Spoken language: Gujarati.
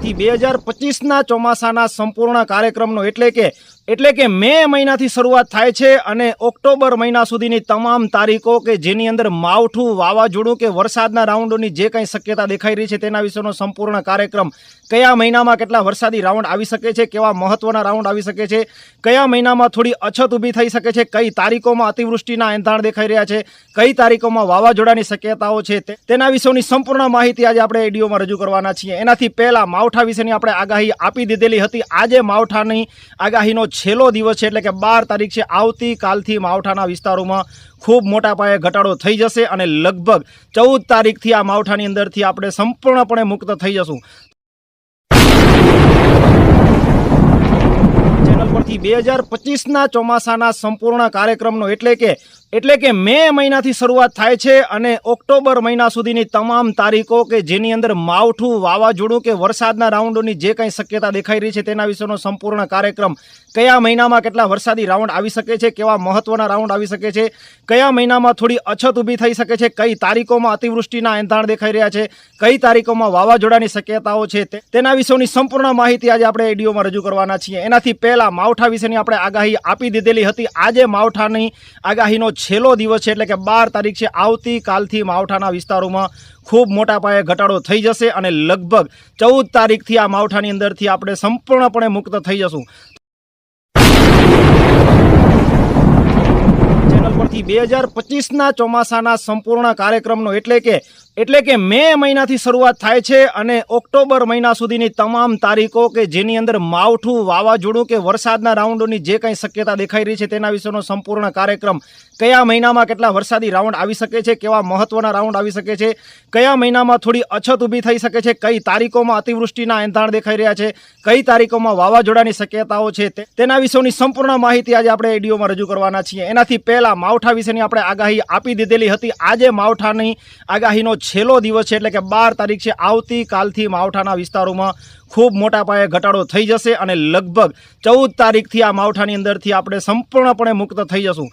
પરથી 2025ના ચોમાસાના સંપૂર્ણ કાર્યક્રમનો એટલે કે મે મહિનાથી શરૂઆત થાય છે અને ઓક્ટોબર મહિના સુધીની તમામ તારીખો કે જેની અંદર માવઠું, વાવાઝોડું કે વરસાદના રાઉન્ડોની જે કંઈ શક્યતા દેખાઈ રહી છે તેના વિશેનો સંપૂર્ણ કાર્યક્રમ, કયા મહિનામાં કેટલા વરસાદી રાઉન્ડ આવી શકે છે, કેવા મહત્વના રાઉન્ડ આવી શકે છે, કયા મહિનામાં થોડી અછત ઊભી થઈ શકે છે, કઈ તારીખોમાં અતિવૃષ્ટિના એંધાણ દેખાઈ રહ્યા છે, કઈ તારીખોમાં વાવાઝોડાની શક્યતાઓ છે, તેના વિશેની સંપૂર્ણ માહિતી આજે આપણે વિડીયોમાં રજૂ કરવાના છીએ। એનાથી પહેલા માવઠા વિશેની આપણે આગાહી આપી દીધેલી હતી। આજે માવઠાની આગાહીનો છેલ્લો દિવસ છે, એટલે કે 12 તારીખ છે। આવતીકાલથી માવઠાના વિસ્તારોમાં ખૂબ મોટા પાયે ઘટાડો થઈ જશે અને લગભગ 14 તારીખથી આ માવઠાની અંદરથી આપણે સંપૂર્ણપણે મુક્ત થઈ જશું। ચેનલ પરથી 2025ના ચોમાસાના સંપૂર્ણ કાર્યક્રમનો એટલે કે મે મહિનાથી શરૂઆત થાય છે અને ઓક્ટોબર મહિના સુધીની તમામ તારીખો કે જેની અંદર માવઠું, વાવાઝોડું કે વરસાદના રાઉન્ડોની જે કંઈ શક્યતા દેખાઈ રહી છે તેના વિશેનો સંપૂર્ણ કાર્યક્રમ, કયા મહિનામાં કેટલા વરસાદી રાઉન્ડ આવી શકે છે, કેવા મહત્વના રાઉન્ડ આવી શકે છે, કયા મહિનામાં થોડી અછત ઊભી થઈ શકે છે, કઈ તારીખોમાં અતિવૃષ્ટિના એંધાણ દેખાઈ રહ્યા છે, કઈ તારીખોમાં વાવાઝોડાની શક્યતાઓ છે, તેના વિશેની સંપૂર્ણ માહિતી આજે આપણે વિડીયોમાં રજૂ કરવાના છીએ। એનાથી પહેલા માવઠા વિશેની આપણે આગાહી આપી દીધેલી હતી। આજે માવઠાની આગાહીનો છેલ્લો દિવસ છે, એટલે કે 12 તારીખ છે। આવતીકાલથી માવઠાના વિસ્તારોમાં ખૂબ મોટા પાયે ઘટાડો થઈ જશે અને લગભગ 14 તારીખથી આ માવઠાની અંદરથી આપણે સંપૂર્ણપણે મુક્ત થઈ જશું। ચેનલ પરથી 2025ના ચોમાસાના સંપૂર્ણ કાર્યક્રમનો એટલે કે મે મહિનાથી શરૂઆત થાય છે અને ઓક્ટોબર મહિના સુધીની તમામ તારીખો કે જેની અંદર માવઠું, વાવાઝોડું કે વરસાદના રાઉન્ડોની જે કંઈ શક્યતા દેખાઈ રહી છે તેના વિશેનો સંપૂર્ણ કાર્યક્રમ, કયા મહિનામાં કેટલા વરસાદી રાઉન્ડ આવી શકે છે, કેવા મહત્વના રાઉન્ડ આવી શકે છે, કયા મહિનામાં થોડી અછત ઊભી થઈ શકે છે, કઈ તારીખોમાં અતિવૃષ્ટિના એંધાણ દેખાઈ રહ્યા છે, કઈ તારીખોમાં વાવાઝોડાની શક્યતાઓ છે, તેના વિશેની સંપૂર્ણ માહિતી આજે આપણે વિડીયોમાં રજૂ કરવાના છીએ। એનાથી પહેલા માવઠા વિશેની આપણે આગાહી આપી દીધેલી હતી। આજે માવઠાની આગાહીનો છેલ્લો દિવસ છે, એટલે કે 12 તારીખ છે। આવતીકાલથી માવઠાના વિસ્તારોમાં ખૂબ મોટા પાયે ઘટાડો થઈ જશે અને લગભગ 14 તારીખથી આ માવઠાની અંદરથી આપણે સંપૂર્ણપણે મુક્ત થઈ જશું।